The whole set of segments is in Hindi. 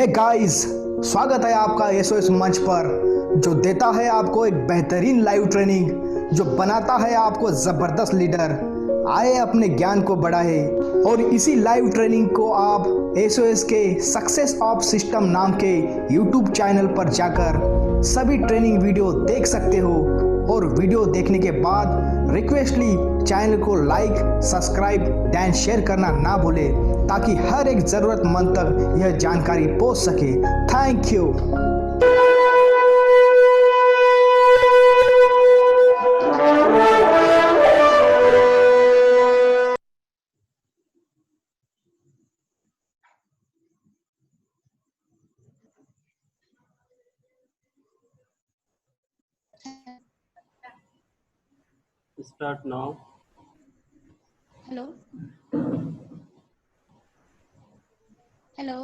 हे गाइस, स्वागत है आपका एसओएस मंच पर, जो देता है आपको एक बेहतरीन लाइव ट्रेनिंग, जो बनाता है आपको जबरदस्त लीडर। आए अपने ज्ञान को बढ़ाए और इसी लाइव ट्रेनिंग को आप एसओएस के सक्सेस ऑफ सिस्टम नाम के यूट्यूब चैनल पर जाकर सभी ट्रेनिंग वीडियो देख सकते हो। और वीडियो देखने के बाद रिक्वेस्टली चैनल को लाइक, सब्सक्राइब दैन शेयर करना ना भूले, ताकि हर एक ज़रूरतमंद तक यह जानकारी पहुंच सके। Thank you. Start now. Hello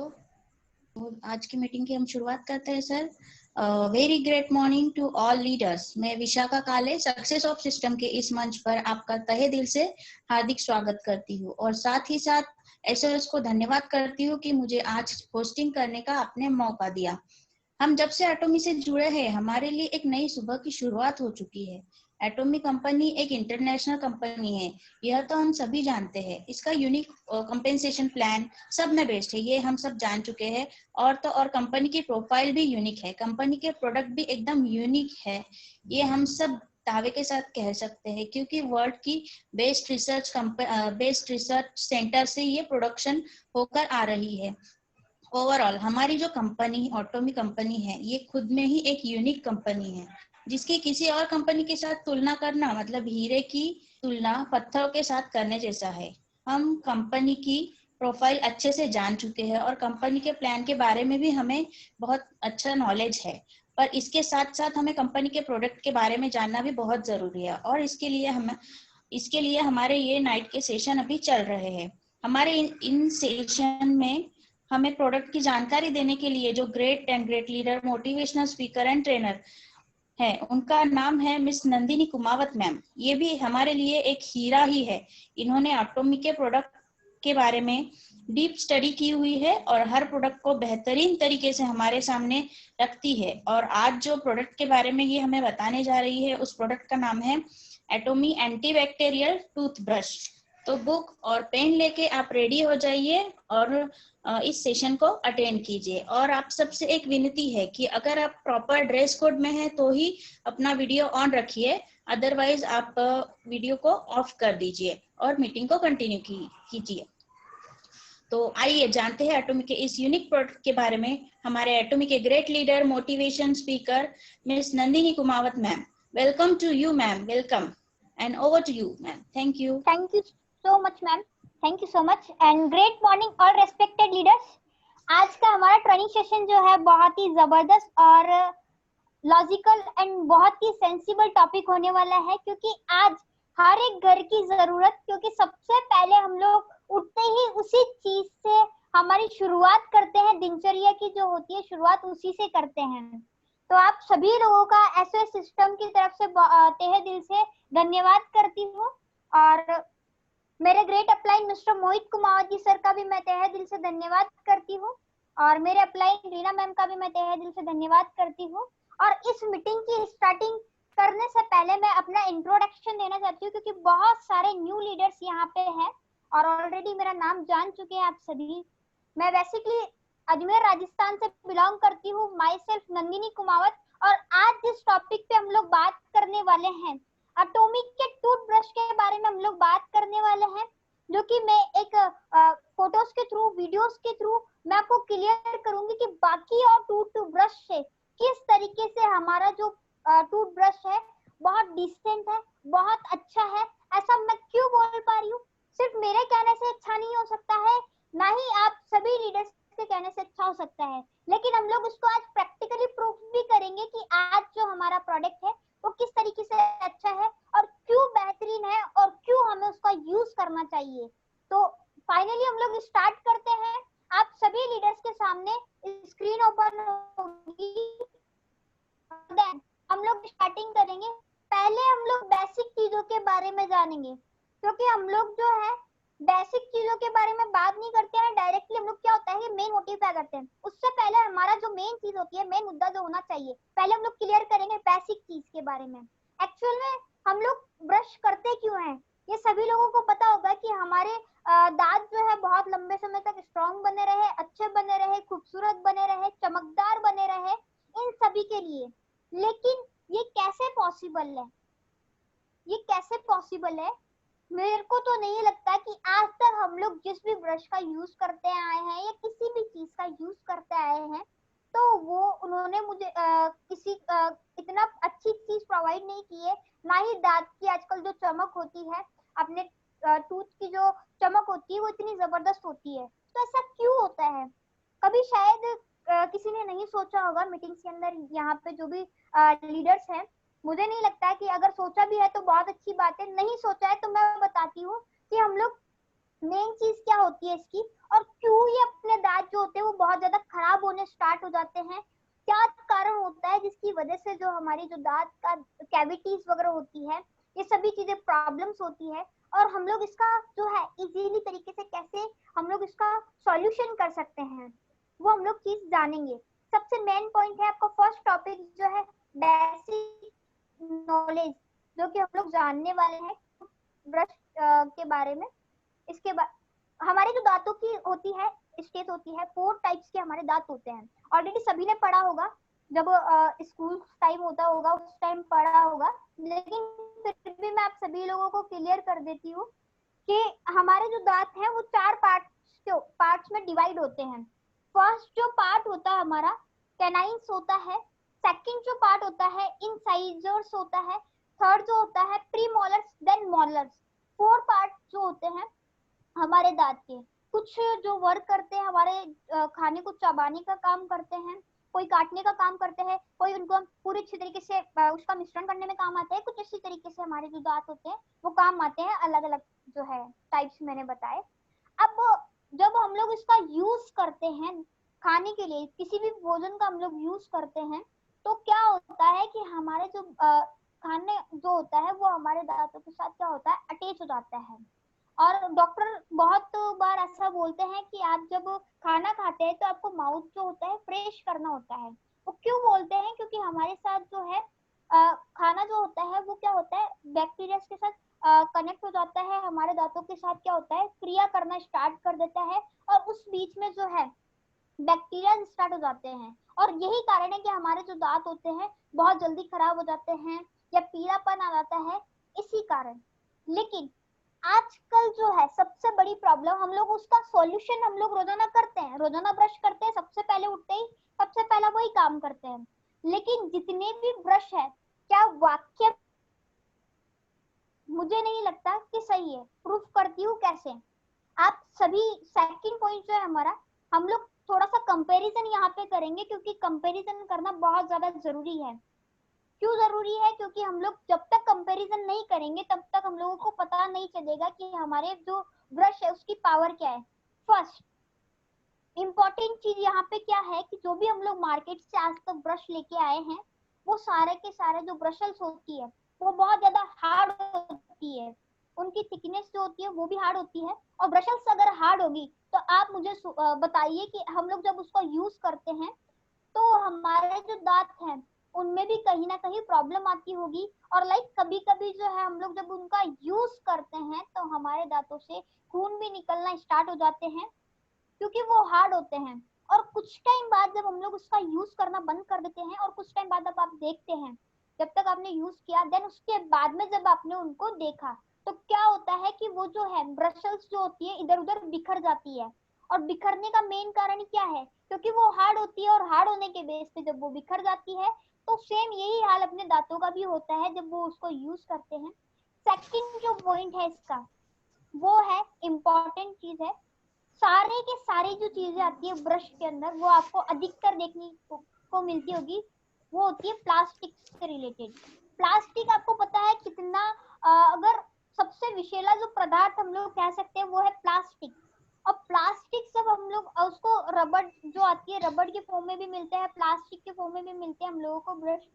आज की मीटिंग की हम शुरुआत करते हैं sir. Very great morning to all leaders. मैं विशाखा काले सक्सेस ऑफ सिस्टम के इस मंच पर आपका तहे दिल से हार्दिक स्वागत करती हूँ और साथ ही साथ एसओएस को धन्यवाद करती हूँ कि मुझे आज होस्टिंग करने का आपने मौका दिया। हम जब से एटोमी से जुड़े हैं, हमारे लिए एक नई सुबह की शुरुआत हो चुकी है। एटोमी कंपनी एक इंटरनेशनल कंपनी है, यह तो हम सभी जानते हैं। इसका यूनिक कंपेंसेशन प्लान सब में बेस्ड है, ये हम सब जान चुके हैं। और कंपनी की प्रोफाइल भी यूनिक है, कंपनी के प्रोडक्ट भी एकदम यूनिक है, ये हम सब दावे के साथ कह सकते हैं, क्योंकि वर्ल्ड की बेस्ट रिसर्च सेंटर से ये प्रोडक्शन होकर आ रही है। ओवरऑल हमारी जो कंपनी एटोमी कंपनी है, ये खुद में ही एक यूनिक कंपनी है, जिसकी किसी और कंपनी के साथ तुलना करना मतलब हीरे की तुलना पत्थरों के साथ करने जैसा है। हम कंपनी की प्रोफाइल अच्छे से जान चुके हैं और कंपनी के प्लान के बारे में भी हमें बहुत अच्छा नॉलेज है, पर इसके साथ साथ हमें कंपनी के प्रोडक्ट के बारे में जानना भी बहुत जरूरी है। और इसके लिए हमारे ये नाइट के सेशन अभी चल रहे हैं। हमारे इन सेशन में हमें प्रोडक्ट की जानकारी देने के लिए जो great and great leader, motivational speaker and trainer है, उनका नाम है मिस नंदिनी कुमावत मैम। ये भी हमारे लिए एक हीरा ही है। इन्होंने एटोमी के प्रोडक्ट के बारे में डीप स्टडी की हुई है और हर प्रोडक्ट को बेहतरीन तरीके से हमारे सामने रखती है। और आज जो प्रोडक्ट के बारे में ये हमें बताने जा रही है, उस प्रोडक्ट का नाम है एटोमी एंटीबैक्टीरियल टूथब्रश। तो बुक और पेन लेके आप रेडी हो जाइए और इस सेशन को अटेंड कीजिए। और आप सबसे एक विनती है कि अगर आप प्रॉपर ड्रेस कोड में हैं तो ही अपना वीडियो ऑन रखिए, अदरवाइज आप वीडियो को ऑफ कर दीजिए और मीटिंग को कंटिन्यू कीजिए। तो आइए जानते हैं एटोमी के इस यूनिक प्रोडक्ट के बारे में। हमारे एटोमी के great leader, motivation speaker miss Nandini Kumawat ma'am. Welcome to you ma'am, welcome and over to you ma'am. Thank you so much ma'am, thank you so much and great morning all respected leaders। आज का हमारा ट्रेनिंग सेशन जो है बहुत ही जबरदस्त और लॉजिकल एंड बहुत ही सेंसिबल टॉपिक होने वाला है, क्योंकि आज हर एक घर की जरूरत, क्योंकि सबसे पहले हम लोग उठते ही उसी चीज से हमारी शुरुआत करते हैं, दिनचर्या की जो होती है शुरुआत उसी से करते हैं। तो आप सभी लोगों का एसओएस सिस्टम की तरफ से तहे दिल से धन्यवाद करती हूँ। और मेरे ग्रेट अपलाइन मिस्टर मोहित कुमावत जी सर का भी मैं तहे दिल से धन्यवाद करती हूँ और मेरे अपलाइन रीना मैम का भी मैं तहे दिल से धन्यवाद करती हूँ। और इस मीटिंग की स्टार्टिंग करने से पहले मैं अपना इंट्रोडक्शन देना चाहती हूँ, क्योंकि बहुत सारे न्यू लीडर्स यहाँ पे हैं और ऑलरेडी मेरा नाम जान चुके हैं आप सभी। मैं बेसिकली अजमेर राजस्थान से बिलोंग करती हूँ, माई सेल्फ नंदिनी कुमावत। और आज जिस टॉपिक पे हम लोग बात करने वाले हैं, एटोमी के टूथब्रश के बारे में हम लोग बात करने वाले हैं, जो कि मैं एक फोटोज के थ्रू, वीडियोस के थ्रू मैं आपको क्लियर करूंगी कि बाकी और टूथब्रश से किस तरीके से हमारा जो टूथब्रश है बहुत डिसेंट है, बहुत अच्छा है। ऐसा मैं क्यों बोल पा रही हूँ? सिर्फ मेरे कहने से अच्छा नहीं हो सकता है, ना ही आप सभी लीडर्स के कहने से अच्छा हो सकता है, लेकिन हम लोग उसको आज प्रैक्टिकली प्रूफ भी करेंगे कि आज जो हमारा प्रोडक्ट है वो किस तरीके से अच्छा है और क्यों बेहतरीन है और क्यों हमें उसका यूज करना चाहिए। तो फाइनली हम लोग स्टार्ट करते हैं। आप सभी लीडर्स के सामने स्क्रीन ओपन होगी, हम लोग स्टार्टिंग करेंगे। पहले हम लोग बेसिक चीजों के बारे में जानेंगे, क्योंकि हम लोग जो है बेसिक चीजों के बारे में बात नहीं करते हैं डायरेक्टली। हम लोग क्या होता है कि मेन मोटिव क्या करते हैं, उससे पहले हमारा जो मेन चीज होती है, मेन मुद्दा जो होना चाहिए, पहले हम लोग क्लियर करेंगे बेसिक चीज के बारे में। एक्चुअल में हम लोग ब्रश करते क्यों हैं, ये सभी लोगों को पता होगा कि हमारे दांत जो है बहुत लंबे समय तक स्ट्रांग बने रहे, अच्छे बने रहे, खूबसूरत बने रहे, चमकदार बने रहे, इन सभी के लिए। लेकिन ये कैसे पॉसिबल है, ये कैसे पॉसिबल है? मेरे को तो नहीं लगता कि आज तक हम लोग जिस भी ब्रश का यूज करते आए हैं या किसी भी चीज का यूज करते आए हैं, तो वो उन्होंने मुझे इतना अच्छी चीज प्रोवाइड नहीं की है। ना ही दांत की आजकल जो चमक होती है, अपने टूथ की जो चमक होती है वो इतनी जबरदस्त होती है। तो ऐसा क्यों होता है? कभी शायद किसी ने नहीं सोचा होगा मीटिंग्स के अंदर, यहाँ पे जो भी लीडर्स हैं, मुझे नहीं लगता है कि अगर सोचा भी है तो बहुत अच्छी बात है, नहीं सोचा है तो मैं बताती हूँ कि हम लोग मेन चीज क्या होती है इसकी, और क्यों ये अपने दांत जो होते हैं वो बहुत ज्यादा खराब होने स्टार्ट हो जाते हैं, क्या कारण होता है जिसकी वजह से जो हमारी जो दांत का कैविटीज वगैरह होती है, ये सभी चीजें प्रॉब्लम्स होती है, और हम लोग इसका जो है इजीली तरीके से कैसे हम लोग इसका सॉल्यूशन कर सकते हैं, वो हम लोग चीज जानेंगे। सबसे मेन पॉइंट है आपका फर्स्ट टॉपिक जो है बेसिक नॉलेज, जो कि हम लोग जानने वाले हैं ब्रश के बारे में। इसके बाद हमारे जो दांतों की होती है स्टेज होती है, 4 टाइप्स के हमारे दांत होते हैं। ऑलरेडी सभी ने पढ़ा होगा, जब स्कूल टाइम होता होगा उस टाइम पढ़ा होगा, लेकिन फिर भी मैं आप सभी लोगों को क्लियर कर देती हूँ कि हमारे जो दांत हैं वो 4 पार्ट्स में डिवाइड होते हैं। फर्स्ट जो पार्ट होता है हमारा कैनाइन्स होता है, सेकंड जो पार्ट होता है इंसाइजर्स होता है, थर्ड जो होता है प्रीमोलर्स, देन मोलर्स। 4 पार्ट जो होते हैं हमारे दांत के, कुछ जो वर्क करते हैं हमारे खाने को चबाने का काम करते हैं, कोई काटने का काम करते हैं, कोई उनको पूरी अच्छी तरीके से उसका मिश्रण करने में काम आता है, कुछ इसी तरीके से हमारे जो दांत होते हैं वो काम आते हैं, अलग अलग जो है टाइप्स मैंने बताए। अब जब हम लोग इसका यूज करते हैं खाने के लिए, किसी भी भोजन का हम लोग यूज करते हैं, तो क्या होता है कि हमारे जो खाने जो होता है वो हमारे दांतों के साथ क्या होता है, अटैच हो जाता है। और डॉक्टर बहुत बार ऐसा बोलते हैं कि आप जब खाना खाते हैं तो आपको माउथ जो होता है फ्रेश करना होता है। वो क्यों बोलते हैं? क्योंकि हमारे साथ जो है खाना जो होता है वो क्या होता है, बैक्टीरिया के साथ कनेक्ट हो जाता है, हमारे दांतों के साथ क्या होता है, क्रिया करना स्टार्ट कर देता है, और उस बीच में जो है बैक्टीरिया स्टार्ट हो जाते हैं, और यही कारण है कि हमारे जो दांत होते हैं बहुत जल्दी खराब हो जाते हैं या पीलापन आ जाता है, इसी कारण। लेकिन आजकल जो है सबसे बड़ी प्रॉब्लम, हम लोग उसका सॉल्यूशन हम लोग रोजाना करते हैं, रोजाना ब्रश करते हैं, सबसे पहले उठते ही सबसे पहला वही काम करते हैं, लेकिन जितने भी ब्रश है, क्या वाक्य मुझे नहीं लगता कि सही है। प्रूफ करती हूँ कैसे, आप सभी सेकंड पॉइंट जो है हमारा, हम लोग थोड़ा सा कंपैरिजन यहाँ पे करेंगे, क्योंकि कंपैरिजन करना बहुत ज्यादा जरूरी है। क्यों जरूरी है? क्योंकि हम लोग जब तक कंपैरिजन नहीं करेंगे तब तक हम लोगों को पता नहीं चलेगा कि हमारे जो ब्रश है उसकी पावर क्या है। फर्स्ट इंपॉर्टेंट चीज यहाँ पे क्या है कि जो भी हम लोग मार्केट से आज तक ब्रश लेके आए हैं, वो सारे के सारे जो ब्रशल्स होती है वो बहुत ज्यादा हार्ड होती है, उनकी थिकनेस जो होती है वो भी हार्ड होती है। और ब्रशल्स अगर हार्ड होगी तो आप मुझे बताइए कि हम लोग जब उसको यूज करते हैं तो हमारे जो दांत हैं उनमें भी कहीं ना कहीं प्रॉब्लम आती होगी। और लाइक कभी कभी जो है हम लोग जब उनका यूज करते हैं तो हमारे दांतों से खून भी निकलना स्टार्ट हो जाते हैं, क्योंकि वो हार्ड होते हैं। और कुछ टाइम बाद जब हम लोग उसका यूज करना बंद कर देते हैं, और कुछ टाइम बाद जब आप देखते हैं, जब तक आपने यूज किया, देन उसके बाद में जब आपने उनको देखा, तो क्या होता है कि वो जो है ब्रशल्स जो होती है इधर उधर बिखर जाती है। और बिखरने का मेन कारण क्या है? क्योंकि वो हार्ड होती है, और हार्ड होने के बेस पे जब वो बिखर जाती है, तो सेम यही हाल अपने दांतों का भी होता है जब वो उसको यूज करते हैं। सेकंड जो पॉइंट है इसका, वो है इम्पोर्टेंट चीज है, सारे के सारी जो चीजें आती है ब्रश के अंदर वो आपको अधिकतर देखने को मिलती होगी, वो होती है प्लास्टिक से रिलेटेड। प्लास्टिक आपको पता है कितना अगर सबसे विषैला जो पदार्थ हम लोग कह सकते हैं वो है प्लास्टिक। और प्लास्टिक जब हम लोग उसको रबड़ जो आती है, रबड़ के फॉर्म में भी मिलते हैं, प्लास्टिक के फॉर्म में भी मिलते हैं हम लोगों को ब्रश।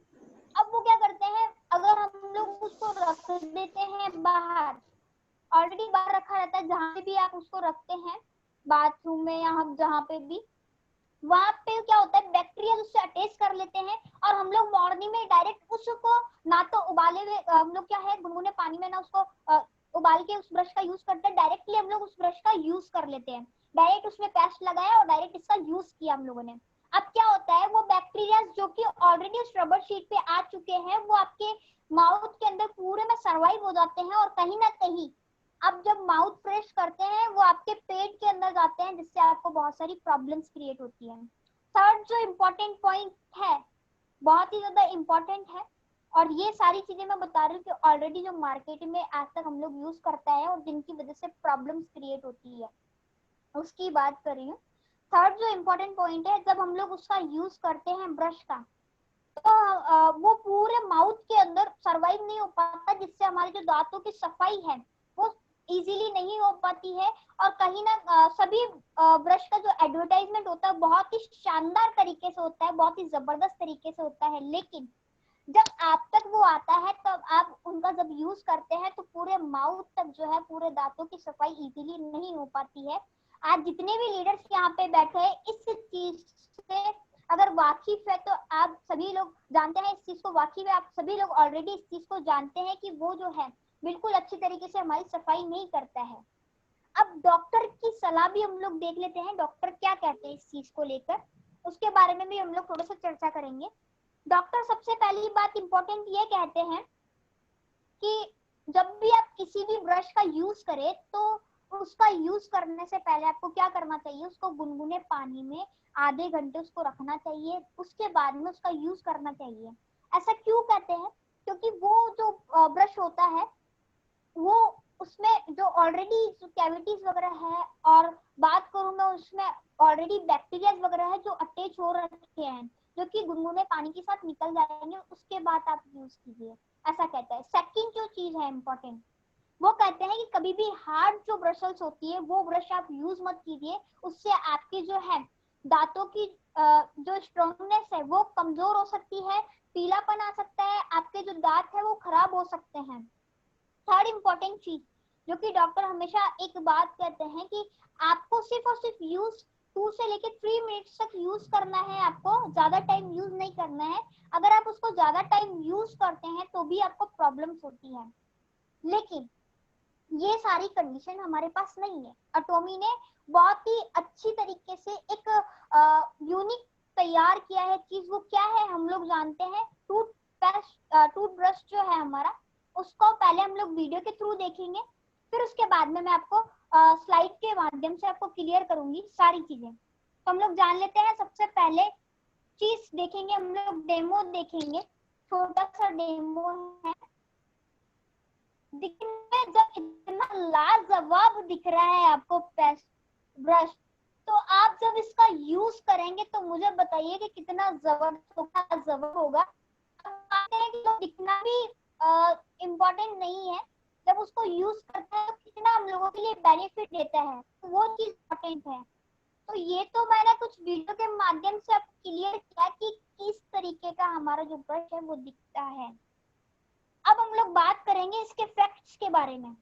अब वो क्या करते हैं, अगर हम लोग उसको रख देते हैं बाहर, ऑलरेडी बाहर रखा रहता है, जहां पे भी आप उसको रखते हैं, बाथरूम में या हम जहाँ पे भी, वहां पे क्या होता है, बैक्टीरिया उससे अटैच कर लेते हैं और हम लोग मॉर्निंग में डायरेक्ट उसको ना तो उबाले हुए हम लोग क्या है गुनगुने पानी में ना उसको उबाल के उस ब्रश का यूज करते हैं, डायरेक्टली हम लोग उस ब्रश का यूज कर लेते हैं, डायरेक्ट उसमें पेस्ट लगाया और डायरेक्ट इसका यूज किया हम लोगों ने। अब क्या होता है, वो बैक्टीरिया जो कि ऑलरेडी उस रबर शीट पे आ चुके हैं वो आपके माउथ के अंदर पूरे में सर्वाइव हो जाते हैं और कहीं ना कहीं अब जब माउथ फ्रेश करते हैं वो आपके पेट के अंदर जाते हैं, जिससे आपको बहुत सारी प्रॉब्लम्स क्रिएट होती है। थर्ड जो इम्पोर्टेंट पॉइंट है, बहुत ही ज्यादा इम्पोर्टेंट है, और ये सारी चीजें मैं बता रही हूँ कि ऑलरेडी जो मार्केट में आज तक हम लोग यूज करता है और जिनकी वजह से प्रॉब्लम्स क्रिएट होती है उसकी बात कर रही हूँ। थर्ड जो इम्पोर्टेंट पॉइंट है, जब हम लोग उसका यूज करते हैं ब्रश का, तो वो पूरे माउथ के अंदर सरवाइव नहीं हो पाता, जिससे हमारे जो दांतों की सफाई है वो इजीली नहीं हो पाती है। और कहीं ना सभी ब्रश का जो एडवर्टाइजमेंट होता है बहुत ही शानदार तरीके से होता है, बहुत ही जबरदस्त तरीके से होता है, लेकिन जब आप तक वो आता है तब आप उनका जब यूज करते हैं तो पूरे माउथ तक जो है पूरे दांतों की सफाई इजीली नहीं हो पाती है। आज जितने भी लीडर्स यहाँ पे बैठे हैं इस चीज से अगर वाकिफ है तो आप सभी लोग जानते हैं, इस चीज को वाकिफ है, आप सभी लोग ऑलरेडी इस चीज को जानते हैं कि वो जो है बिल्कुल अच्छी तरीके से हमारी सफाई नहीं करता है। अब डॉक्टर की सलाह भी हम लोग देख लेते हैं, डॉक्टर क्या कहते हैं इस चीज को लेकर, उसके बारे में भी हम लोग थोड़ा सा चर्चा करेंगे। डॉक्टर सबसे पहली बात इंपॉर्टेंट ये कहते हैं कि जब भी आप किसी भी ब्रश का यूज करें तो उसका यूज करने से पहले आपको क्या करना चाहिए, उसको गुनगुने पानी में आधे घंटे उसको रखना चाहिए, उसके बाद में उसका यूज करना चाहिए। ऐसा क्यों कहते हैं, क्योंकि वो जो ब्रश होता है वो उसमें जो ऑलरेडी कैविटीज वगैरह है, और बात करूं मैं उसमें ऑलरेडी बैक्टीरिया वगैरह है जो अटैच हो रखे हैं, जो कि गुनगुने पानी के साथ निकल जाएंगे, उसके बाद आप यूज कीजिए, ऐसा कहता है। सेकंड जो चीज है इम्पोर्टेंट, वो कहते हैं कि कभी भी हार्ड जो ब्रशल्स होती है वो ब्रश आप यूज मत कीजिए, उससे आपकी जो है दांतों की जो स्ट्रॉन्गनेस है वो कमजोर हो सकती है, पीलापन आ सकता है, आपके जो दांत है वो खराब हो सकते हैं। थर्ड इम्पोर्टेंट चीज जो कि डॉक्टर हमेशा एक बात कहते हैं कि आपको सिर्फ और सिर्फ यूज 2 से लेके 3 मिनट्स तक यूज करना है, आपको ज्यादा टाइम यूज नहीं करना है। अगर आप उसको ज्यादा टाइम यूज करते हैं तो भी आपको प्रॉब्लम्स होती है, लेकिन ये सारी कंडीशन हमारे पास नहीं है। एटॉमी ने बहुत ही अच्छी तरीके से एक यूनिक तैयार किया है चीज, वो क्या है हम लोग जानते हैं, टूथब्रश जो है हमारा, उसको पहले हम लोग वीडियो के थ्रू देखेंगे, फिर उसके बाद में मैं आपको स्लाइड के माध्यम से आपको क्लियर करूंगी सारी चीजें। तो हम लोग जान लेते हैं, सबसे पहले चीज देखेंगे हम लोग, डेमो देखेंगे, छोटा सा डेमो है। दिखने में जब इतना लाजवाब दिख रहा है आपको पेस्ट ब्रश, तो आप जब इसका यूज करेंगे तो मुझे बताइए कि कितना जबरदस्त होगा। तो दिखना भी इम्पोर्टेंट नहीं है, जब उसको यूज करते हैं तो कितना हम लोगों के लिए बेनिफिट देता है, तो वो चीज इम्पोर्टेंट है। तो ये तो मैंने कुछ वीडियो के माध्यम से अब क्लियर किया कि किस तरीके का हमारा जो ब्रश है वो दिखता है। अब हम लोग बात करेंगे इसके फैक्ट्स के बारे में।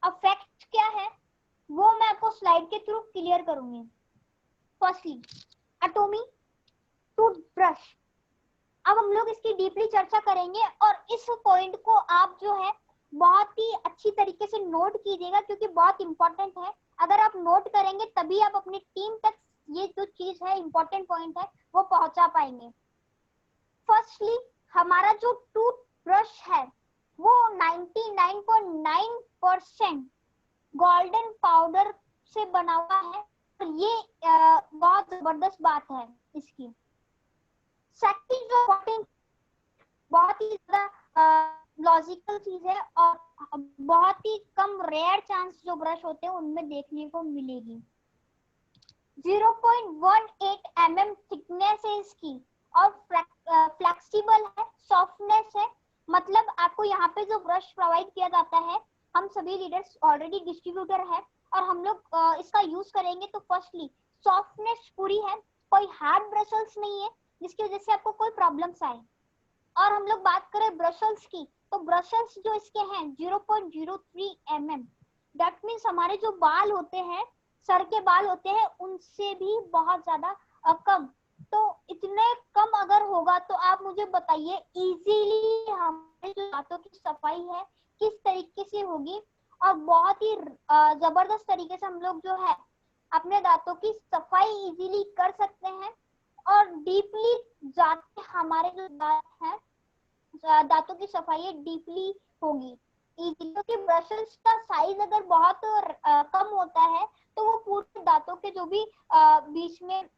अब फैक्ट क्या है वो मैं आपको स्लाइड के थ्रू क्लियर करूंगी। फर्स्टली एटॉमी टूथब्रश, अब हम लोग इसकी डीपली चर्चा करेंगे और इस पॉइंट को आप जो है बहुत ही अच्छी तरीके से नोट कीजिएगा, क्योंकि बहुत इंपॉर्टेंट है। अगर आप नोट करेंगे तभी आप अपनी टीम तक ये जो चीज है इंपॉर्टेंट पॉइंट है वो पहुंचा पाएंगे। फर्स्टली हमारा जो टूथब्रश है वो 99.9% गोल्डन पाउडर से बना हुआ है, और ये बहुत जबरदस्त बात है इसकी। सेकंड जो बहुत ही ज्यादा लॉजिकल चीज है और बहुत ही कम रेयर चांस जो ब्रश होते हैं उनमें देखने को मिलेगी। 0.18 mm थिकनेस है इसकी, और फ्लेक्सिबल है, सॉफ्टनेस है, मतलब आपको यहाँ पे जो ब्रश प्रोवाइड किया जाता है, हम सभी रीडर्स ऑलरेडी डिस्ट्रीब्यूटर है और हम लोग इसका यूज करेंगे तो फर्स्टली सॉफ्टनेस पूरी है, कोई हार्ड ब्रशल्स नहीं है जिसकी वजह से आपको कोई प्रॉब्लम्स आए। और हम लोग बात करें ब्रशल्स की, तो ब्रशल्स जो इसके हैं 0.03 mm, दैट मीन्स हमारे जो बाल होते हैं, सर के बाल होते हैं, उनसे भी बहुत ज्यादा कम, तो इतने कम अगर होगा तो आप मुझे बताइए इजीली हमारे जो दांतों की सफाई है किस तरीके से होगी, और बहुत ही जबरदस्त तरीके से हम लोग जो है अपने दांतों की सफाई इजीली कर सकते हैं, और डीपली जाके हमारे जो दांत हैं, दांतों की सफाई डीपली होगी इजीली, क्योंकि ब्रशेस का साइज अगर बहुत कम होता है तो वो पूरे दांतों के जो भी बीच में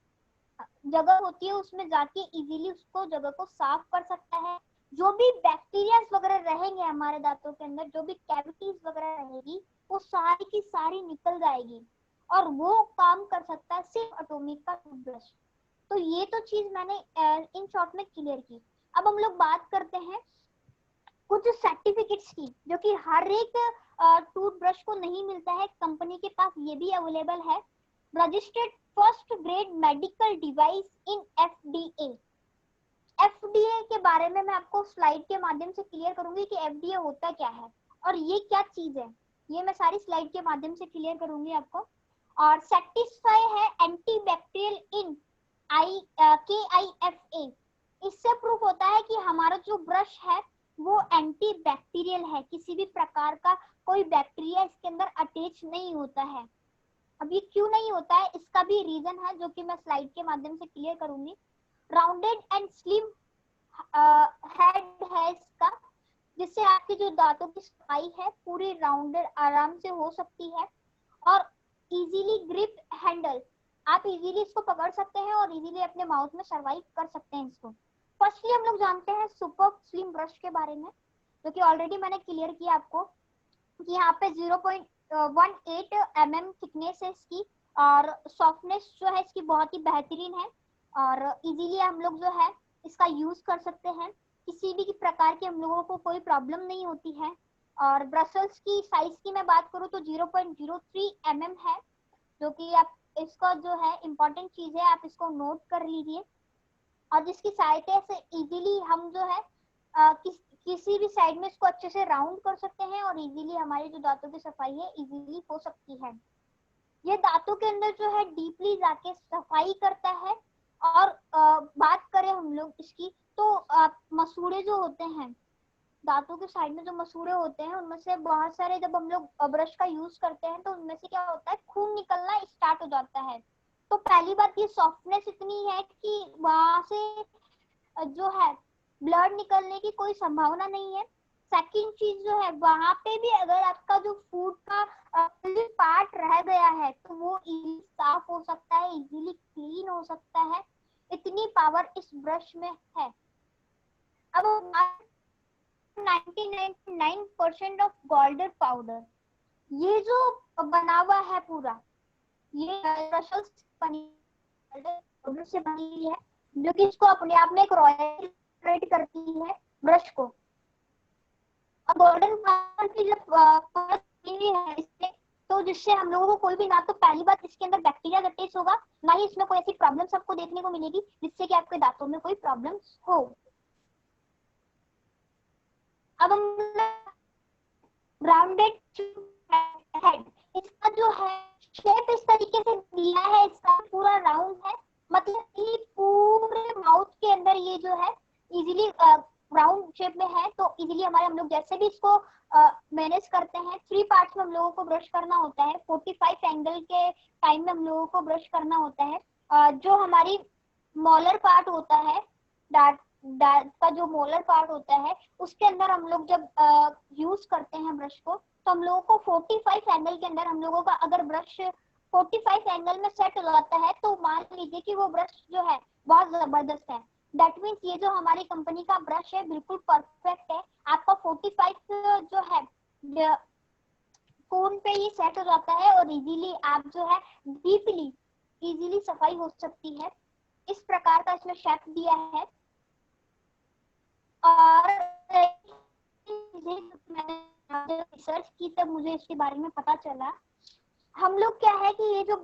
जगह होती है उसमें जाके इजीली उसको जगह को साफ कर सकता है। जो भी बैक्टीरिया वगैरह रहेंगे हमारे दांतों के अंदर, जो भी कैविटीज वगैरह रहेगी, वो सारी की सारी निकल जाएगी, और वो काम कर सकता है सिर्फ एटॉमिक का टूथब्रश। तो ये तो चीज मैंने इन शॉर्ट में क्लियर की। अब हम लोग बात करते हैं कुछ सर्टिफिकेट्स की, जो कि हर एक टूथब्रश को नहीं मिलता है, कंपनी के पास ये भी अवेलेबल है। Registered first grade medical device in FDA. FDA के बारे में मैं आपको स्लाइड के माध्यम से क्लियर करूंगी कि एफडीए होता क्या है और ये क्या चीज है, ये मैं सारी स्लाइड के माध्यम से क्लियर करूंगी आपको। और सेटिस्फाई है एंटी बैक्टीरियल इन KIFA। इससे प्रूफ होता है कि हमारा जो ब्रश है वो एंटी बैक्टीरियल है, किसी भी प्रकार का कोई बैक्टीरिया इसके अंदर अटैच नहीं होता है। अब ये क्यों नहीं होता है, इसका भी रीजन है जो कि मैं स्लाइड के माध्यम से क्लियर करूंगी। राउंडेड एंड स्लिम हेड है इसका, जिससे आपकी जो दांतों की सफाई है पूरी राउंडेड आराम से हो सकती है। और इजीली ग्रिप हैंडल, आप इजीली इसको पकड़ सकते हैं और इजीली अपने माउथ में सर्वाइव कर सकते हैं इसको। फर्स्टली हम लोग जानते हैं सुपर स्लिम ब्रश के बारे में, जो कि ऑलरेडी मैंने क्लियर किया आपको कि यहाँ पे 0.18 mm थिकनेस है इसकी, और सॉफ्टनेस जो है इसकी बहुत ही बेहतरीन है, और इजीली हम लोग जो है इसका यूज कर सकते हैं, किसी भी प्रकार की हम लोगों को कोई प्रॉब्लम नहीं होती है। और ब्रशल्स की साइज की मैं बात करूँ तो 0.03 mm है, जो कि आप इसका जो है इम्पोर्टेंट चीज है, आप इसको नोट कर लीजिए। और जिसकी सहायता से इजीली हम जो है किसी भी साइड में इसको अच्छे से राउंड कर सकते हैं, और इजीली हमारी जो दांतों की सफाई है इजीली हो सकती है। ये दांतों के अंदर जो है डीपली जाके सफाई करता है। और बात करें हम लोग इसकी तो मसूड़े जो होते हैं दांतों के साइड में, जो मसूड़े होते हैं उनमें से बहुत सारे जब हम लोग ब्रश का यूज करते हैं तो उनमें से क्या होता है, खून निकलना स्टार्ट हो जाता है। तो पहली बात ये सॉफ्टनेस इतनी है कि वहां से जो है ब्लड निकलने की कोई संभावना नहीं है। सेकंड चीज जो है, वहां पे भी अगर आपका जो फूड का पार्ट रह गया है तो वो इजीली साफ हो सकता है, इजीली क्लीन हो सकता है, इतनी पावर इस ब्रश में है। अब 99% ऑफ गोल्डन पाउडर, ये जो बना हुआ है पूरा, ये ब्रशल्स पाउडर से बनी हुई है, जो कि इसको अपने आप में एक रॉयल्टी क्रिएट करती है ब्रश को। और गोल्डन पाउडर की जब बनी हुई है इससे, तो जिससे हम लोगों को कोई भी, ना तो पहली बात इसके अंदर बैक्टीरिया अटैच होगा, ना ही इसमें कोई ऐसी प्रॉब्लम आपको देखने को मिलेगी जिससे कि आपके दांतों में कोई प्रॉब्लम हो। अब हम राउंडेड हेड, इसका जो है शेप इस तरीके से दिया है, इसका पूरा राउंड है, मतलब कि पूरे माउथ के अंदर ये जो है इजीली राउंड शेप में है। तो इजीली हमारे हम लोग जैसे भी इसको मैनेज करते हैं, 3 पार्ट्स में हम लोगों को ब्रश करना होता है, 45 एंगल के टाइम में हम लोगों को ब्रश करना होता है। जो हमारी मोलर पार्ट होता है, दांत का जो मोलर पार्ट होता है, उसके अंदर हम लोग जब यूज करते हैं ब्रश को, तो हम लोगों को 45 एंगल के अंदर हम लोगों का अगर ब्रश 45 एंगल में सेट हो जाता है तो मान लीजिए कि वो ब्रश जो है बहुत जबरदस्त है। दैट मीन्स ये जो हमारी कंपनी का ब्रश है बिल्कुल परफेक्ट है। आपका 45 जो है कोन पे ये सेट हो जाता है, और इजीली आप जो है डीपली इजीली सफाई हो सकती है। इस प्रकार का इसमें शेप दिया है। और मैंने रिसर्च की तब मुझे इसके बारे में पता चला। हम लोग क्या है कि ये जो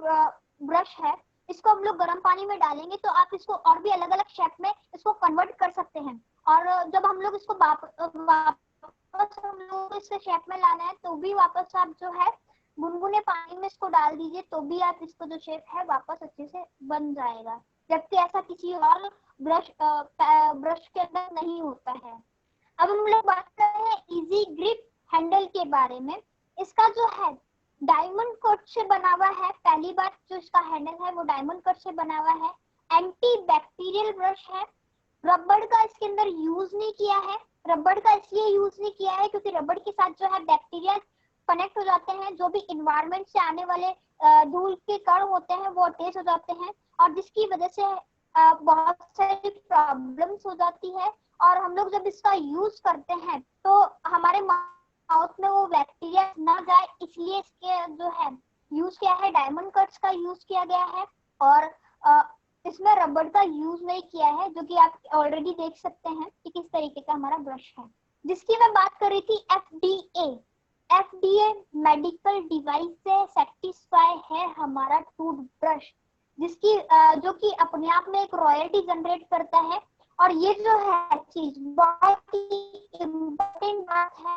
ब्रश है इसको हम लोग गर्म पानी में डालेंगे तो आप इसको और भी अलग अलग शेप में इसको कन्वर्ट कर सकते हैं। और जब हम लोग इसको वापस हम लोग इस शेप में लाना है तो भी वापस आप जो है गुनगुने पानी में इसको डाल दीजिए, तो भी आप इसको जो शेप है वापस अच्छे से बन जाएगा। जबकि ऐसा किसी और ब्रश के अंदर नहीं होता है। अब हम लोग बात कर रहे हैं इजी ग्रिप हैंडल के बारे में। इसका जो है डायमंड कट से बना हुआ है। पहली बात जो इसका हैंडल है वो डायमंड कट से बना हुआ है। एंटी बैक्टीरियल ब्रश है। रबड़ का इसके अंदर यूज नहीं किया है। रबड़ का इसलिए यूज नहीं किया है क्योंकि रबड़ के साथ जो है बैक्टीरिया कनेक्ट हो जाते हैं, जो भी इन्वायरमेंट से आने वाले धूल के कण होते हैं वो अटैच हो जाते हैं, और जिसकी वजह से बहुत सारी प्रॉब्लम्स हो जाती है। और हम लोग जब इसका यूज करते हैं तो हमारे माउथ में वो बैक्टीरिया ना जाए, इसलिए इसके जो है यूज किया है, डायमंड कट्स का यूज किया गया है। और इसमें रबड़ का यूज नहीं किया है, जो कि आप ऑलरेडी देख सकते हैं कि किस तरीके का हमारा ब्रश है। जिसकी मैं बात कर रही थी एफडीए मेडिकल डिवाइस से सेटिस्फाई है हमारा टूथब्रश, जिसकी जो कि अपने आप में एक रॉयल्टी जनरेट करता है। और ये जो है चीज बहुत ही इम्पोर्टेंट बात है।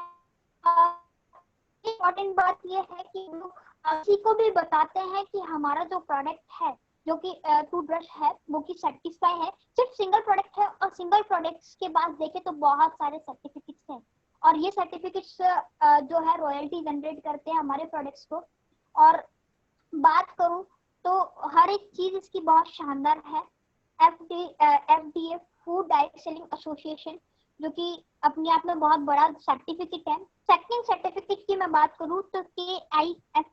इम्पोर्टेंट बात ये है कि हम लोग किसी को भी बताते हैं कि हमारा जो प्रोडक्ट है, जो कि टूथब्रश है, वो की सर्टिफाई है। सिर्फ सिंगल प्रोडक्ट है, और सिंगल प्रोडक्ट्स के बाद देखें तो बहुत सारे सर्टिफिकेट्स हैं, और ये सर्टिफिकेट्स जो है रॉयल्टी जनरेट करते हैं हमारे प्रोडक्ट्स को। और बात करूं तो हर एक चीज इसकी बहुत शानदार है। FDA food diet selling association, जो कि अपने आप में बहुत बड़ा सर्टिफिकेट है। सेकंड सर्टिफिकेट की मैं बात करूं तो KIFA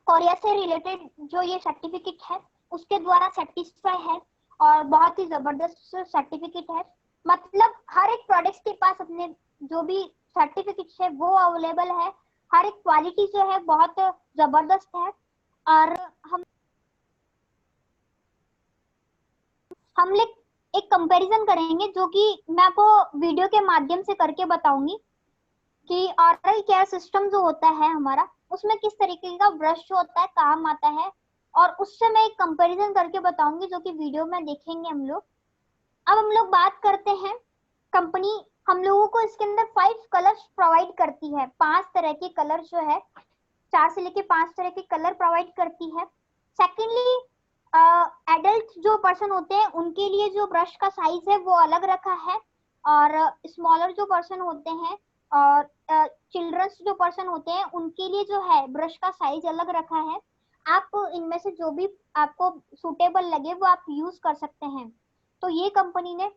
कोरिया से रिलेटेड जो ये सर्टिफिकेट है उसके द्वारा सेटिस्फाई है, और बहुत ही जबरदस्त सर्टिफिकेट है। मतलब हर एक प्रोडक्ट के पास अपने जो भी सर्टिफिकेट है वो अवेलेबल है। हर एक क्वालिटी जो है बहुत जबरदस्त है। और हम लोग एक कंपैरिजन करेंगे, जो कि मैं आपको वीडियो के माध्यम से करके बताऊंगी कि ऑरल केयर सिस्टम जो होता है हमारा, उसमें किस तरीके का ब्रश जो होता है काम आता है, और उससे मैं एक कंपैरिजन करके बताऊंगी, जो कि वीडियो में देखेंगे हम लोग। अब हम लोग बात करते हैं, कंपनी हम लोगों को इसके अंदर 5 कलर्स प्रोवाइड करती है। 5 तरह के कलर जो है, 4 से लेके 5 तरह के कलर प्रोवाइड करती है। सेकेंडली, एडल्ट जो पर्सन होते हैं उनके लिए जो ब्रश का साइज है वो अलग रखा है, और स्मॉलर जो पर्सन होते हैं और चिल्ड्रंस जो पर्सन होते हैं उनके लिए जो है ब्रश का साइज अलग रखा है। आप इनमें से जो भी आपको सुटेबल लगे वो आप यूज कर सकते हैं। तो ये कंपनी ने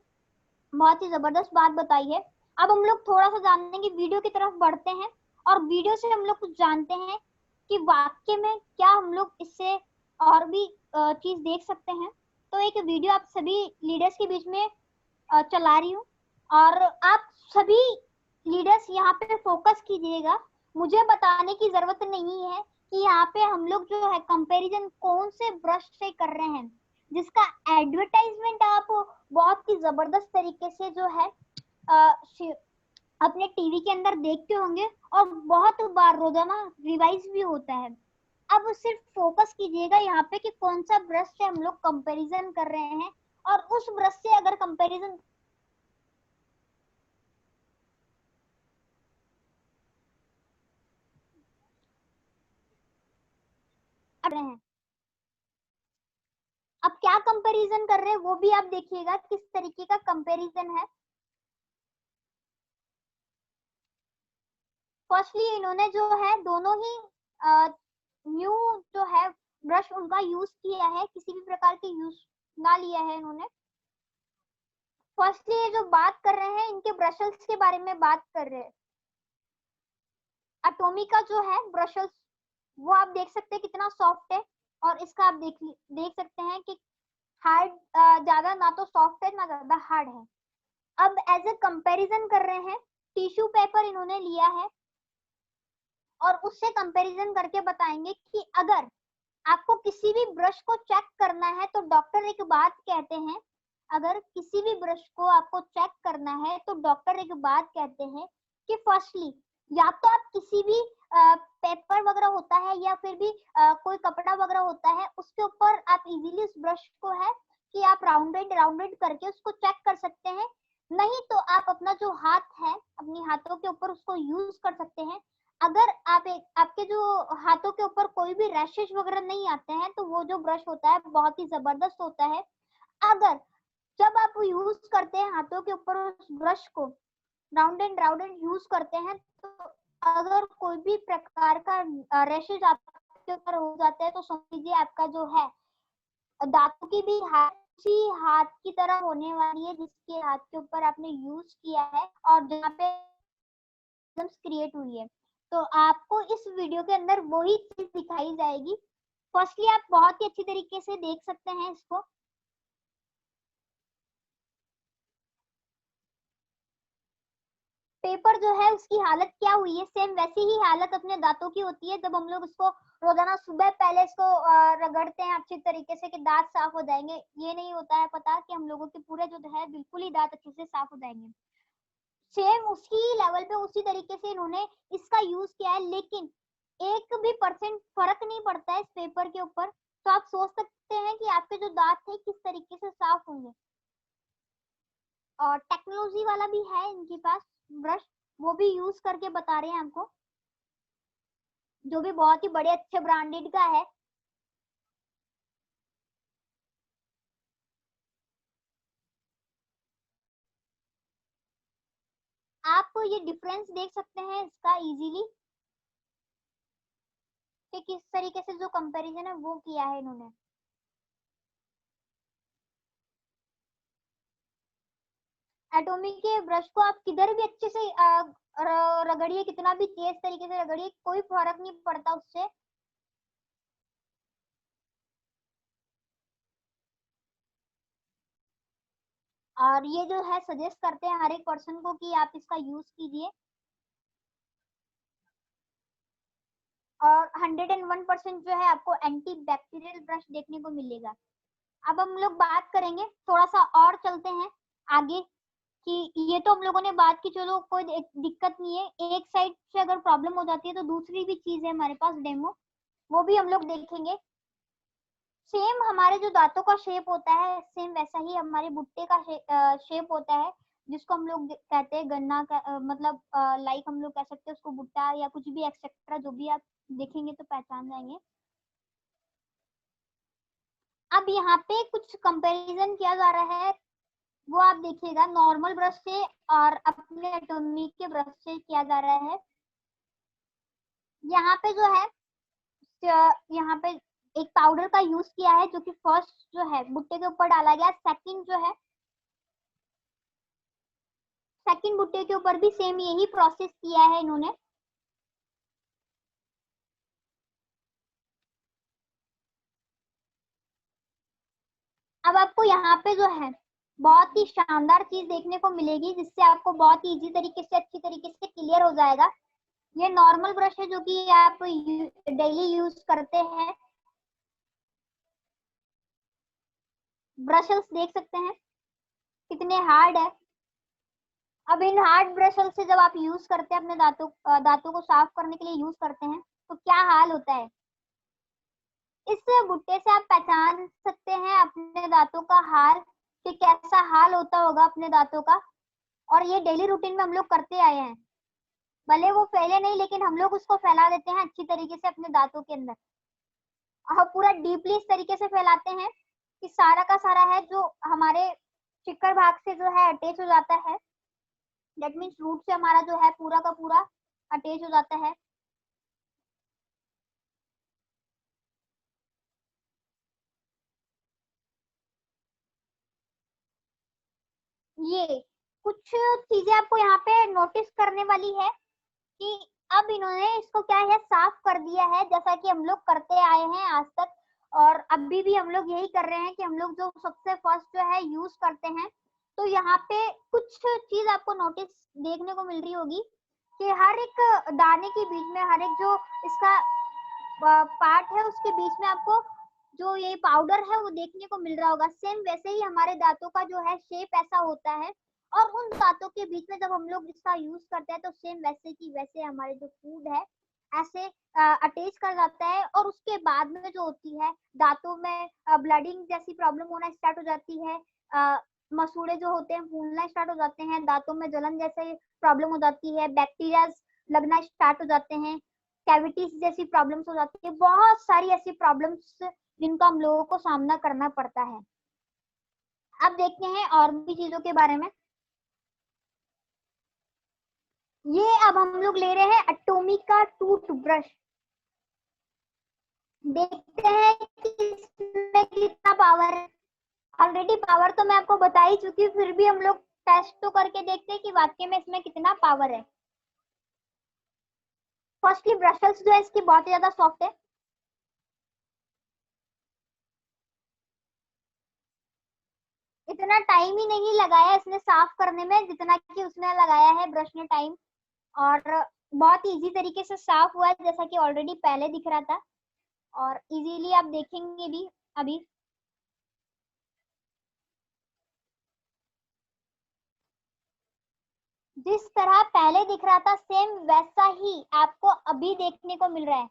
बहुत ही जबरदस्त बात बताई है। अब हम लोग थोड़ा सा जानने की वीडियो की तरफ बढ़ते हैं, और वीडियो से हम लोग कुछ जानते हैं कि वाक्य में क्या हम लोग इससे और भी चीज देख सकते हैं। तो एक वीडियो आप सभी लीडर्स के बीच में चला रही हूँ, और आप सभी लीडर्स यहाँ पे फोकस कीजिएगा। मुझे बताने की जरूरत नहीं है कि यहाँ पे हम लोग जो है कंपैरिजन कौन से ब्रश से कर रहे हैं, जिसका एडवर्टाइजमेंट आप बहुत ही जबरदस्त तरीके से जो है अपने टीवी के अंदर देखते होंगे, और बहुत बार रोजाना रिवाइज भी होता है। अब सिर्फ फोकस कीजिएगा यहाँ पे कि कौन सा ब्रश से हम लोग कंपैरिजन कर रहे हैं, और उस ब्रश से अगर कंपैरिजन कर रहे हैं, अब क्या कंपैरिजन कर रहे हैं वो भी आप देखिएगा किस तरीके का कंपैरिजन है। फर्स्टली इन्होंने जो है दोनों ही न्यू जो है ब्रश उनका यूज किया है, किसी भी प्रकार के यूज ना लिया है इन्होंने। फर्स्टली ये जो बात कर रहे हैं इनके ब्रशल्स के बारे में बात कर रहे हैं। एटोमिका जो है ब्रशल्स, वो आप देख सकते हैं कितना सॉफ्ट है, और इसका आप देख सकते हैं कि हार्ड ज्यादा ना तो सॉफ्ट है ना ज्यादा हार्ड है। अब एज ए कंपैरिजन कर रहे हैं, टिश्यू पेपर इन्होंने लिया है और उससे कंपैरिजन करके बताएंगे कि अगर आपको किसी भी ब्रश को चेक करना है तो डॉक्टर एक बात कहते हैं, अगर किसी भी ब्रश को आपको चेक करना है तो डॉक्टर एक बात कहते हैं कि फर्स्टली या तो आप किसी भी पेपर वगैरह होता है या फिर भी कोई कपड़ा वगैरह होता है उसके ऊपर आप इजीली उस ब्रश को है कि आप राउंडेड करके उसको चेक कर सकते हैं। नहीं तो आप अपना जो हाथ है अपनी हाथों के ऊपर उसको यूज कर सकते हैं। अगर आपके जो हाथों के ऊपर कोई भी रैशेज वगैरह नहीं आते हैं तो वो जो ब्रश होता है बहुत ही जबरदस्त होता है। अगर जब आप यूज करते हैं हाथों के ऊपर उस ब्रश को राउंड एंड यूज करते हैं तो अगर कोई भी प्रकार का रैशेज आपके ऊपर हो जाता है तो समझ लीजिए आपका जो है दांतों की भी हाथ की तरह होने वाली है जिसके हाथ के ऊपर आपने यूज किया है और जहाँ पे क्रिएट हुई है। तो आपको इस वीडियो के अंदर वही चीज दिखाई जाएगी। फर्स्टली आप बहुत ही अच्छी तरीके से देख सकते हैं इसको। पेपर जो है उसकी हालत क्या हुई है, सेम वैसी ही हालत अपने दांतों की होती है जब हम लोग इसको रोजाना सुबह पहले इसको रगड़ते हैं अच्छी तरीके से कि दांत साफ हो जाएंगे। ये नहीं होता है पता कि हम लोगों के पूरे जो है बिल्कुल ही दांत अच्छे से साफ हो जाएंगे। सेम उसी लेवल पे उसी तरीके से इन्होंने इसका यूज किया है, लेकिन 1% फर्क नहीं पड़ता है इस पेपर के ऊपर। तो आप सोच सकते हैं कि आपके जो दांत थे किस तरीके से साफ होंगे। और टेक्नोलॉजी वाला भी है इनके पास ब्रश, वो भी यूज करके बता रहे हैं हमको, जो भी बहुत ही बड़े अच्छे ब्रांडेड का है। आप ये डिफरेंस देख सकते हैं इसका इजीली कि किस तरीके से जो कंपैरिजन है वो किया है इन्होंने। एटॉमिक के ब्रश को आप किधर भी अच्छे से रगड़िए, कितना भी तेज तरीके से रगड़िए, कोई फर्क नहीं पड़ता उससे। और ये जो है सजेस्ट करते हैं हर एक पर्सन को कि आप इसका यूज कीजिए। और 101% जो है आपको एंटी बैक्टीरियल ब्रश देखने को मिलेगा। अब हम लोग बात करेंगे, थोड़ा सा और चलते हैं आगे कि ये तो हम लोगों ने बात की, चलो कोई दिक्कत नहीं है। एक साइड से अगर प्रॉब्लम हो जाती है तो दूसरी भी चीज है हमारे पास डेमो, वो भी हम लोग देखेंगे। सेम हमारे जो दांतों का शेप होता है सेम वैसा ही हमारे बुट्टे का शेप होता है, जिसको हम लोग कहते हैं गन्ना का, मतलब लाइक हम लोग कह सकते हैं उसको बुट्टा या कुछ भी एक्सेट्रा, जो भी आप देखेंगे तो पहचान जाएंगे। अब यहाँ पे कुछ कंपैरिजन किया जा रहा है, वो आप देखिएगा नॉर्मल ब्रश से और अपने एटॉमिक के ब्रश से किया जा रहा है। यहाँ पे जो है यहाँ पे एक पाउडर का यूज किया है जो कि फर्स्ट जो है बुट्टे के ऊपर डाला गया, सेकंड जो है सेकंड बुट्टे के ऊपर भी सेम यही प्रोसेस किया है इन्होंने। अब आपको यहाँ पे जो है बहुत ही शानदार चीज देखने को मिलेगी जिससे आपको बहुत ही इजी तरीके से अच्छी तरीके से क्लियर हो जाएगा। ये नॉर्मल ब्रश है जो कि आप डेली यूज करते हैं। ब्रशल्स देख सकते हैं कितने हार्ड है। अब इन हार्ड ब्रशल्स से जब आप यूज करते हैं अपने दांतों को साफ करने के लिए यूज करते हैं तो क्या हाल होता है। इस बुट्टे से आप पहचान सकते हैं अपने दांतों का हाल कि कैसा हाल होता होगा अपने दांतों का। और ये डेली रूटीन में हम लोग करते आए हैं, भले वो फैले नहीं लेकिन हम लोग उसको फैला देते हैं अच्छी तरीके से अपने दांतों के अंदर। और पूरा डीपली इस तरीके से फैलाते हैं कि सारा का सारा है जो हमारे चिक्कर भाग से जो है अटैच हो जाता है। दैट मीन्स रूट से हमारा जो है पूरा का पूरा अटैच हो जाता है। ये कुछ चीजें आपको यहाँ पे नोटिस करने वाली है कि अब इन्होंने इसको क्या है साफ कर दिया है, जैसा कि हम लोग करते आए हैं आज तक और अभी भी हम लोग यही कर रहे हैं कि हम लोग जो सबसे फर्स्ट जो है यूज करते हैं। तो यहाँ पे कुछ चीज आपको नोटिस देखने को मिल रही होगी कि हर एक दाने के बीच में, हर एक जो इसका पार्ट है उसके बीच में आपको जो ये पाउडर है वो देखने को मिल रहा होगा। सेम वैसे ही हमारे दांतों का जो है शेप ऐसा होता है और उन दांतों के बीच में जब हम लोग इसका यूज करते हैं तो सेम वैसे की वैसे हमारे जो फूड है ऐसे अटैच कर जाता है। और उसके बाद में जो होती है दांतों में ब्लडिंग जैसी प्रॉब्लम होना स्टार्ट हो जाती है, मसूड़े जो होते हैं फूलना स्टार्ट हो जाते हैं, दांतों में जलन जैसे प्रॉब्लम हो जाती है, बैक्टीरिया लगना स्टार्ट हो जाते हैं, कैविटीज जैसी प्रॉब्लम्स हो जाती है, बहुत सारी ऐसी प्रॉब्लम्स जिनका हम लोगों को सामना करना पड़ता है। अब देखते हैं और भी चीजों के बारे में। ये अब हम लोग ले रहे हैं एटोमिका टूथब्रश। देखते हैं कि इसमें कितना पावर है। ऑलरेडी पावर तो मैं आपको बता ही चुकी हूँ, फिर भी हम लोग टेस्ट तो करके देखते हैं कि वाकई में इसमें कितना पावर है। फर्स्टली ब्रशल्स जो है इसकी बहुत ही ज्यादा सॉफ्ट है। इतना टाइम ही नहीं लगाया इसने साफ करने में जितना कि उसने लगाया है ब्रश ने टाइम, और बहुत इजी तरीके से साफ हुआ है जैसा कि ऑलरेडी पहले दिख रहा था, और इजीली आप देखेंगे भी अभी। जिस तरह पहले दिख रहा था सेम वैसा ही आपको अभी देखने को मिल रहा है,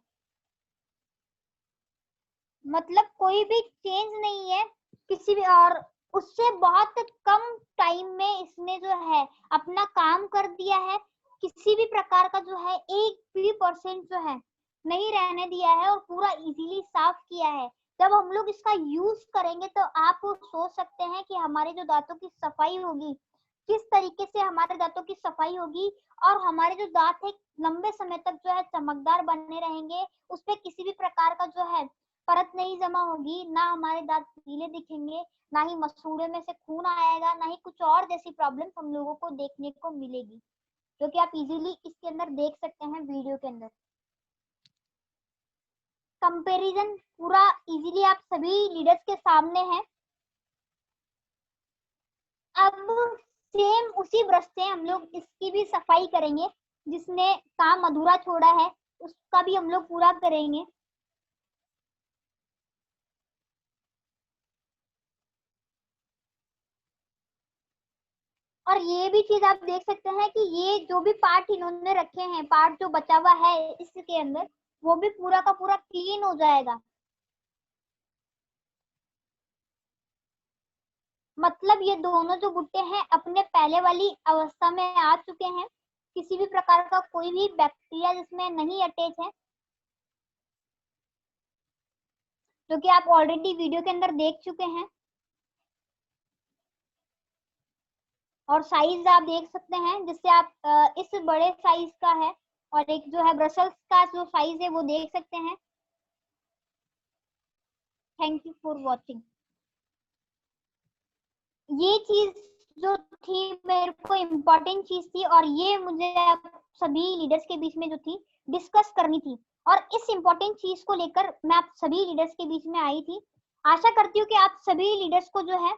मतलब कोई भी चेंज नहीं है किसी भी, और उससे बहुत कम टाइम में इसने जो है अपना काम कर दिया है। किसी भी प्रकार का जो है 1% जो है नहीं रहने दिया है और पूरा इजीली साफ किया है। जब हम लोग इसका यूज करेंगे तो आप सोच सकते हैं कि हमारे जो दांतों की सफाई होगी, किस तरीके से हमारे दांतों की सफाई होगी, और हमारे जो दांत है लंबे समय तक जो है चमकदार बने रहेंगे, उस पर किसी भी प्रकार का जो है परत नहीं जमा होगी, ना हमारे दांत पीले दिखेंगे, ना ही मसूड़े में से खून आएगा, ना ही कुछ और जैसी प्रॉब्लम हम लोगों को देखने को मिलेगी, जो कि आप इजीली इसके अंदर देख सकते हैं वीडियो के अंदर। कंपैरिजन पूरा इजीली आप सभी लीडर्स के सामने है। अब सेम उसी ब्रश से हम लोग इसकी भी सफाई करेंगे, जिसने काम अधूरा छोड़ा है उसका भी हम लोग पूरा करेंगे। और ये भी चीज आप देख सकते हैं कि ये जो भी पार्ट इन्होंने रखे हैं, पार्ट जो बचा हुआ है इसके अंदर, वो भी पूरा का पूरा क्लीन हो जाएगा। मतलब ये दोनों जो गुट्टे हैं अपने पहले वाली अवस्था में आ चुके हैं, किसी भी प्रकार का कोई भी बैक्टीरिया जिसमें नहीं अटैच है, जो कि आप ऑलरेडी वीडियो के अंदर देख चुके हैं। और साइज आप देख सकते हैं, जिससे आप इस बड़े साइज का है और एक जो है ब्रसल्स का जो साइज है वो देख सकते हैं। Thank you for watching. ये चीज जो थी मेरे को इम्पोर्टेंट चीज थी, और ये मुझे आप सभी लीडर्स के बीच में जो थी डिस्कस करनी थी, और इस इम्पोर्टेंट चीज को लेकर मैं आप सभी लीडर्स के बीच में आई थी। आशा करती हूँ कि आप सभी लीडर्स को जो है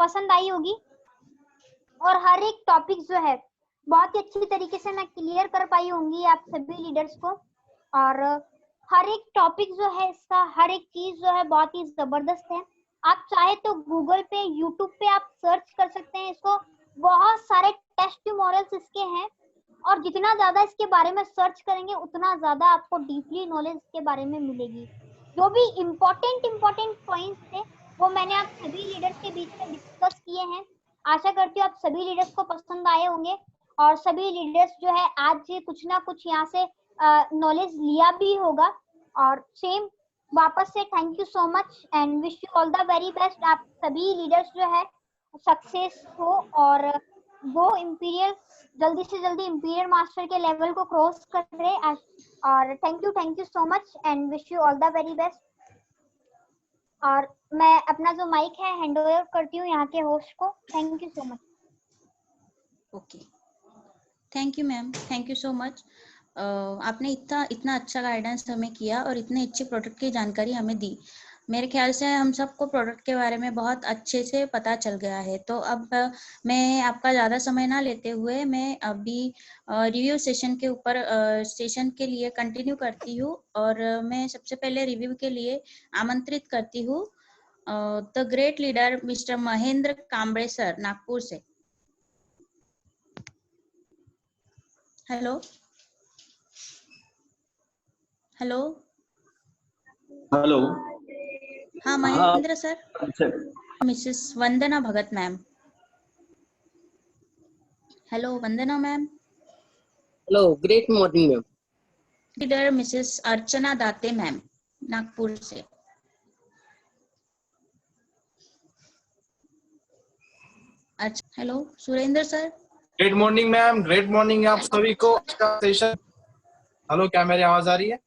पसंद आई होगी, और हर एक टॉपिक जो है बहुत ही अच्छी तरीके से मैं क्लियर कर पाई होंगी आप सभी लीडर्स को। और हर एक टॉपिक जो है इसका हर एक चीज जो है बहुत ही जबरदस्त है। आप चाहे तो गूगल पे, यूट्यूब पे आप सर्च कर सकते हैं इसको, बहुत सारे टेस्टिमोनियल्स इसके हैं, और जितना ज्यादा इसके बारे में सर्च करेंगे उतना ज्यादा आपको डीपली नॉलेज इसके बारे में मिलेगी। जो भी इम्पोर्टेंट पॉइंट्स थे वो मैंने आप सभी लीडर्स के बीच में डिस्कस किए हैं। आशा करती हूँ आप सभी लीडर्स को पसंद आए होंगे, और सभी लीडर्स जो है आज कुछ ना कुछ यहाँ से नॉलेज लिया भी होगा। और सेम वापस से thank you so much and wish you all the very best. आप सभी लीडर्स जो है सक्सेस हो और वो इंपीरियल जल्दी से जल्दी इंपीरियल मास्टर के लेवल को क्रॉस करे। और thank you so much and wish you all the very best. और मैं अपना जो माइक है हैंड ओवर करती हूँ यहाँ के होस्ट को। Thank you so much. Okay, thank you ma'am, thank you so much. आपने इतना अच्छा गाइडेंस हमें किया और इतने अच्छे प्रोडक्ट की जानकारी हमें दी। मेरे ख्याल से हम सबको प्रोडक्ट के बारे में बहुत अच्छे से पता चल गया है। तो अब मैं आपका ज़्यादा समय ना लेते हुए मैं अभी रिव्यू सेशन के ऊपर सेशन के लिए कंटिन्यू करती हूँ, और मैं सबसे पहले रिव्यू के लिए आमंत्रित करती हूँ the great leader Mr Mahendra Kamble sir, Nagpur से। Hello hello hello. हाँ Mahendra sir. Mrs Vandana Bhagat ma'am. Hello Vandana ma'am. Hello, great morning ma'am. Leader Mrs Archana Date ma'am, Nagpur से। अच्छा, hello Surendra sir. Great morning ma'am, great morning आप सभी को। आज का सेशन, हेलो, क्या मेरी आवाज आ रही है?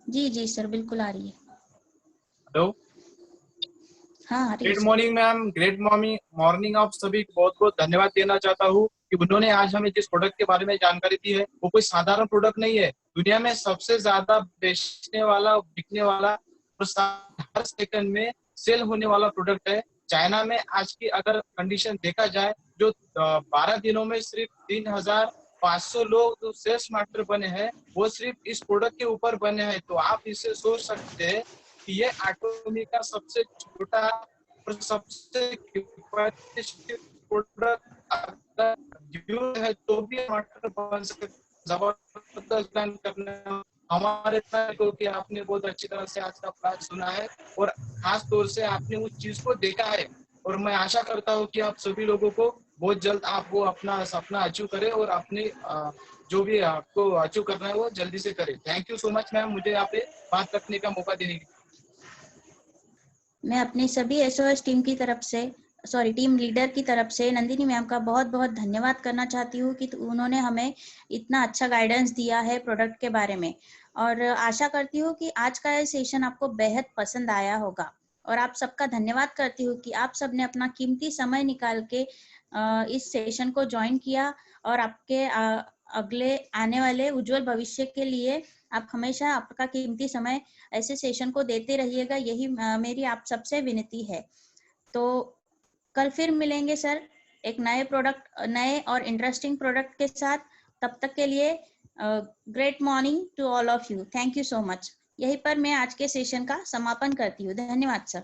जी जी सर, बिल्कुल आ रही है। हेलो, हाँ आ रही है great sir. Morning ma'am, great morning आप सभी को बहुत बहुत धन्यवाद देना चाहता हूँ कि उन्होंने आज हमें जिस प्रोडक्ट के बारे में जानकारी दी है वो कोई साधारण प्रोडक्ट नहीं है। दुनिया में सबसे ज्यादा बेचने वाला, बिकने वाला और हर सेकंड में सेल होने वाला प्रोडक्ट है। चाइना में आज की अगर कंडीशन देखा जाए, जो 12 दिनों में सिर्फ 3,500 लोग सेल्स मास्टर बने हैं, वो सिर्फ इस प्रोडक्ट के ऊपर बने हैं। तो आप इससे सोच सकते हैं कि ये एटॉमी का सबसे छोटा और सबसे किफायती प्रोडक्ट अगर यूज है तो भी मास्टर बन सकते। जबरदस्त प्लान करने हमारे को कि आपने बहुत अच्छी तरह से आज का प्लान सुना है और खास तौर से आपने उस चीज को देखा है। और मैं आशा करता हूँ कि आप सभी लोगों को बहुत जल्द आप वो अपना सपना अचीव करें और अपने जो भी आपको अचीव करना है वो जल्दी से करें। Thank you so much ma'am, मुझे यहाँ पे बात रखने का मौका देने के लिए। मैं अपनी सभी एसओएस टीम की तरफ से, टीम लीडर की तरफ से नंदिनी मैम का बहुत बहुत धन्यवाद करना चाहती हूँ कि उन्होंने हमें इतना अच्छा गाइडेंस दिया है प्रोडक्ट के बारे में। और आशा करती हूँ कि आज का ये सेशन आपको बेहद पसंद आया होगा। और आप सबका धन्यवाद करती हूँ कि आप सबने अपना कीमती समय निकाल के इस सेशन को ज्वाइन किया और आपके अगले आने वाले उज्जवल भविष्य के लिए आप हमेशा आपका कीमती समय ऐसे सेशन को देते रहिएगा, यही मेरी आप सबसे विनती है। तो कल फिर मिलेंगे सर एक नए और इंटरेस्टिंग प्रोडक्ट के साथ। तब तक के लिए great morning to all of you. Thank you so much. यहीं पर मैं आज के सेशन का समापन करती हूँ। धन्यवाद सर।